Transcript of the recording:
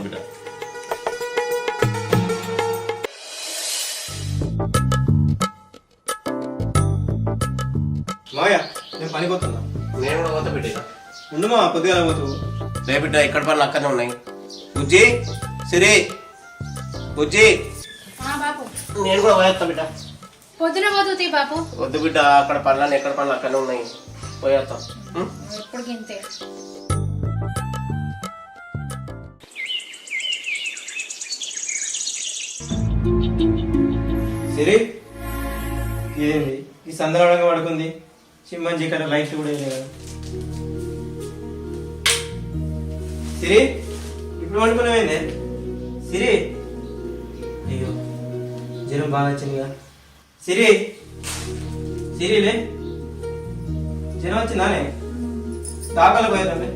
వస్తా బిడ్డ. మావయ్య నేను పనికి పోతున్నా. నేను కూడా పోతా బిడ్డ. ఉండు మా పొద్దుగా పోతావు. రే బిడ్డ ఎక్కడ పనులు అక్కడనే ఉన్నాయి. బుజ్జి సిరి బుజ్జి బాపు నేను కూడా పోయేస్తా బిడ్డ. పొద్దున పోతుంది బాపు. వద్దు బిడ్డ అక్కడ పనులు ఎక్కడ పనులు అక్కడనే ఉన్నాయి, పోయేస్తా. ఎప్పుడు ఇంతే. సిరి ఏంది ఈ సందర్భంగా పడుకుంది. చిమ్మంచి ఇక్కడ లైట్లు కూడా వేయలేదు కదా. సిరి ఇప్పుడు పడుకున్నావేంది సిరి? అయ్యో జ్వరం బాగా వచ్చిందిగా. సిరి సిరిలే జ్వరం వచ్చిందానే తాకలు పోయేదండి.